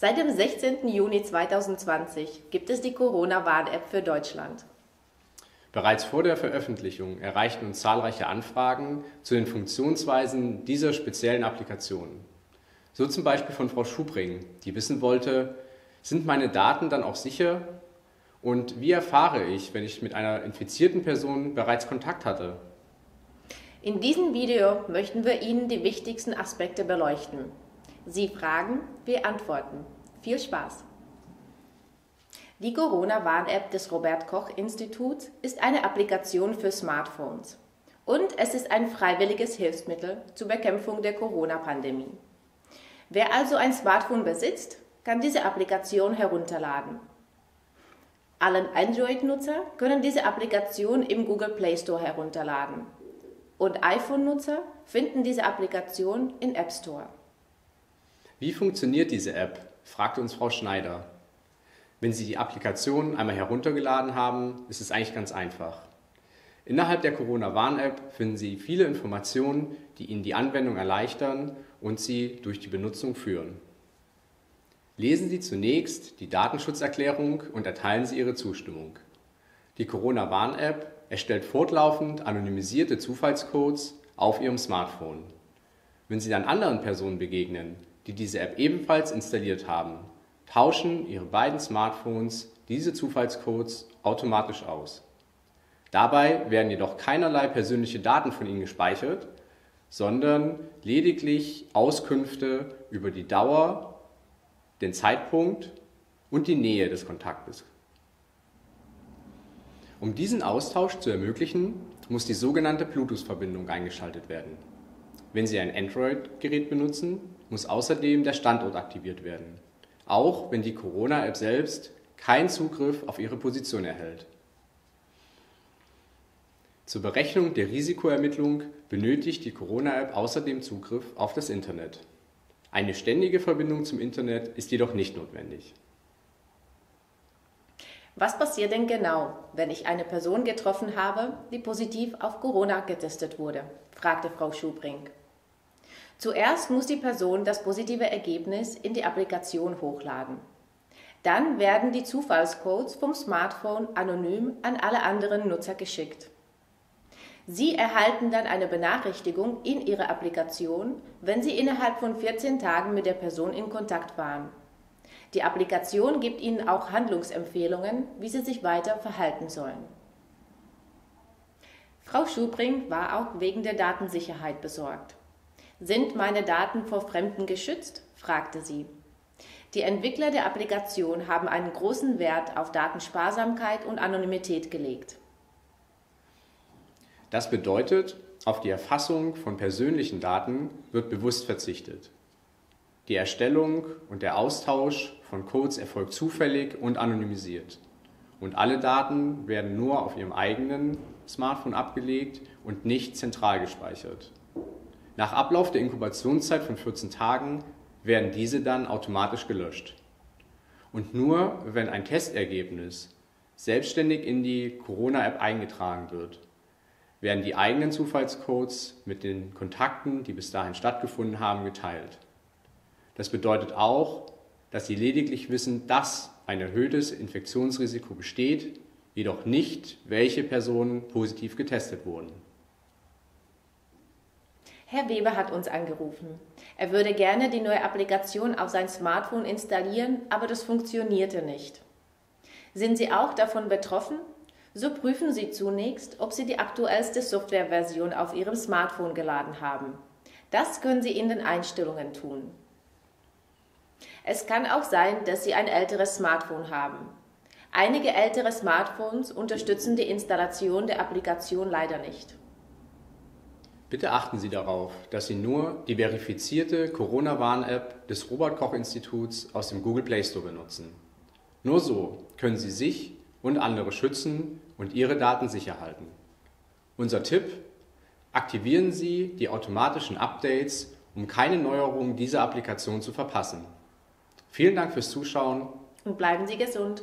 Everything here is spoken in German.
Seit dem 16. Juni 2020 gibt es die Corona-Warn-App für Deutschland. Bereits vor der Veröffentlichung erreichten uns zahlreiche Anfragen zu den Funktionsweisen dieser speziellen Applikation. So zum Beispiel von Frau Schubring, die wissen wollte, sind meine Daten dann auch sicher? Und wie erfahre ich, wenn ich mit einer infizierten Person bereits Kontakt hatte? In diesem Video möchten wir Ihnen die wichtigsten Aspekte beleuchten. Sie fragen, wir antworten. Viel Spaß! Die Corona-Warn-App des Robert-Koch-Instituts ist eine Applikation für Smartphones. Und es ist ein freiwilliges Hilfsmittel zur Bekämpfung der Corona-Pandemie. Wer also ein Smartphone besitzt, kann diese Applikation herunterladen. Alle Android-Nutzer können diese Applikation im Google Play Store herunterladen. Und iPhone-Nutzer finden diese Applikation im App Store. Wie funktioniert diese App? Fragt uns Frau Schneider. Wenn Sie die Applikation einmal heruntergeladen haben, ist es eigentlich ganz einfach. Innerhalb der Corona-Warn-App finden Sie viele Informationen, die Ihnen die Anwendung erleichtern und Sie durch die Benutzung führen. Lesen Sie zunächst die Datenschutzerklärung und erteilen Sie Ihre Zustimmung. Die Corona-Warn-App erstellt fortlaufend anonymisierte Zufallscodes auf Ihrem Smartphone. Wenn Sie dann anderen Personen begegnen, die diese App ebenfalls installiert haben, tauschen Ihre beiden Smartphones diese Zufallscodes automatisch aus. Dabei werden jedoch keinerlei persönliche Daten von Ihnen gespeichert, sondern lediglich Auskünfte über die Dauer, den Zeitpunkt und die Nähe des Kontaktes. Um diesen Austausch zu ermöglichen, muss die sogenannte Bluetooth-Verbindung eingeschaltet werden. Wenn Sie ein Android-Gerät benutzen, muss außerdem der Standort aktiviert werden, auch wenn die Corona-App selbst keinen Zugriff auf Ihre Position erhält. Zur Berechnung der Risikoermittlung benötigt die Corona-App außerdem Zugriff auf das Internet. Eine ständige Verbindung zum Internet ist jedoch nicht notwendig. Was passiert denn genau, wenn ich eine Person getroffen habe, die positiv auf Corona getestet wurde? Fragte Frau Schubring. Zuerst muss die Person das positive Ergebnis in die Applikation hochladen. Dann werden die Zufallscodes vom Smartphone anonym an alle anderen Nutzer geschickt. Sie erhalten dann eine Benachrichtigung in Ihre Applikation, wenn Sie innerhalb von 14 Tagen mit der Person in Kontakt waren. Die Applikation gibt Ihnen auch Handlungsempfehlungen, wie Sie sich weiter verhalten sollen. Frau Schubring war auch wegen der Datensicherheit besorgt. Sind meine Daten vor Fremden geschützt? Fragte sie. Die Entwickler der Applikation haben einen großen Wert auf Datensparsamkeit und Anonymität gelegt. Das bedeutet, auf die Erfassung von persönlichen Daten wird bewusst verzichtet. Die Erstellung und der Austausch von Codes erfolgt zufällig und anonymisiert. Und alle Daten werden nur auf Ihrem eigenen Smartphone abgelegt und nicht zentral gespeichert. Nach Ablauf der Inkubationszeit von 14 Tagen werden diese dann automatisch gelöscht. Und nur wenn ein Testergebnis selbstständig in die Corona-App eingetragen wird, werden die eigenen Zufallscodes mit den Kontakten, die bis dahin stattgefunden haben, geteilt. Das bedeutet auch, dass Sie lediglich wissen, dass ein erhöhtes Infektionsrisiko besteht, jedoch nicht, welche Personen positiv getestet wurden. Herr Weber hat uns angerufen. Er würde gerne die neue Applikation auf sein Smartphone installieren, aber das funktionierte nicht. Sind Sie auch davon betroffen? So prüfen Sie zunächst, ob Sie die aktuellste Softwareversion auf Ihrem Smartphone geladen haben. Das können Sie in den Einstellungen tun. Es kann auch sein, dass Sie ein älteres Smartphone haben. Einige ältere Smartphones unterstützen die Installation der Applikation leider nicht. Bitte achten Sie darauf, dass Sie nur die verifizierte Corona-Warn-App des Robert-Koch-Instituts aus dem Google Play Store benutzen. Nur so können Sie sich und andere schützen und Ihre Daten sicher halten. Unser Tipp: Aktivieren Sie die automatischen Updates, um keine Neuerungen dieser Applikation zu verpassen. Vielen Dank fürs Zuschauen Und bleiben Sie gesund!